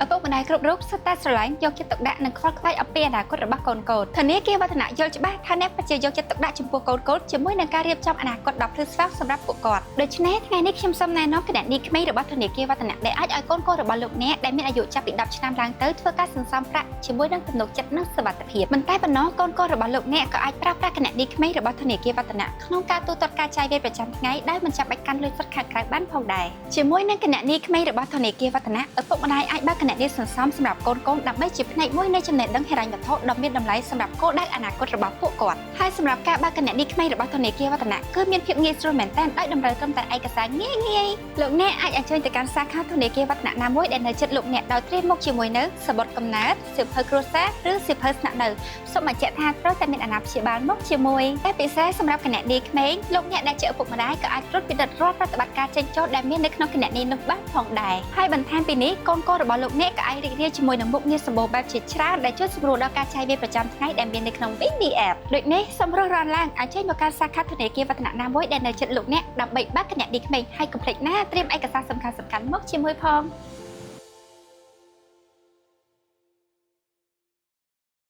ឪពុកម្ដាយគ្រប់រូបសុទ្ធតែស្រឡាញ់យកចិត្តទុកដាក់និងខ្វល់ខ្វាយអំពីអនាគតរបស់កូនៗធនាគារវឌ្ឍនៈយល់ច្បាស់ថាអ្នកពិតជាយកចិត្តទុកដាក់ចំពោះកូនៗជាមួយនឹងការរៀបចំអនាគតដ៏ភ្លឺស្វាងសម្រាប់ពួកគាត់ដូច្នេះថ្ងៃនេះខ្ញុំសូមណែនាំគណនីក្មេងរបស់ធនាគារវឌ្ឍនៈដែលអាចឲ្យកូនៗរបស់លោកអ្នកដែលមានអាយុចាប់ពី10ឆ្នាំឡើងទៅធ្វើការសន្សំប្រាក់ជាមួយនឹងទំនុកចិត្តនិងសុវត្ថិភាពមិនតែប៉ុណ្ណោះកូនៗរបស់លោកអ្នកក៏អាចប្រើប្រាស់គណនីក្មេងរបស់ធនាគារវឌ្ឍនៈក្នុងការទូទាត់ការចាយវាយប្រចាំថ្ងៃដោយមិនចាំបាច់កាន់លុយសុទ្ធខាងក្រៅបានផងដែរជាមួយនឹងគណនីក្មេងរបស់ធនាគារវឌ្ឍនៈឪពុកម្ដាយអាចបើកគណនីសន្សំសម្រាប់កូនៗដើម្បីជាផ្នែកមួយនៃចំណេះដឹងហិរញ្ញវត្ថុដ៏មានតម្លៃសម្រាប់គោលដៅអនាគតរបស់ពួកគាត់ហើយសម្រាប់ការបើកគណនីក្មេងរបស់ធនាគារវឌ្ឍនៈគឺមានភាពងាយស្រួលមែនទែនដោយតម្រូវត្រឹមតែឯកសារងាយៗលោកអ្នកអាចអញ្ជើញទៅកាន់សាខាធនាគារវឌ្ឍនៈណាមួយដែលនៅជិតលោកអ្នកដោយត្រៀមមុខជាមួយនៅសំបុត្រកំណើតសៀវភៅគ្រួសារឬសៀវភៅស្នាក់នៅសូមបញ្ជាក់ថាត្រូវតែមានអាណាព្យាបាលមកជាមួយតែពិសេសសម្រាប់គណនីក្មេងលោកអ្នកដែលជាឪពុកម្ដាយក៏អាចត្រួតពិនិត្យរាល់ប្រតិបត្តិការចេញចូលដែលមាននៅក្នុងគណនីនោះបានផងដែរហើយបន្ថែមពីនេះកូនៗរបស់លោកអ្នកក៏អាចរីករាយជាមួយនឹងមុខងារសម្បូរបែបជាច្រើនដែលជួយសម្រួលដល់ការចាយវាយប្រចាំថ្ងៃដែលមាននៅក្នុង VDF ដូចនេះសូមរើសរាន់ឡើងអញ្ជើញមកកាន់សាខាធនាគារវឌ្ឍនៈណាមួយដែលនៅជិតលោកអ្នកដើម្បីបើកគណនីក្មេងហើយកុំភ្លេចណាត្រៀមឯកសារសំខាន់ៗមកជាមួយផង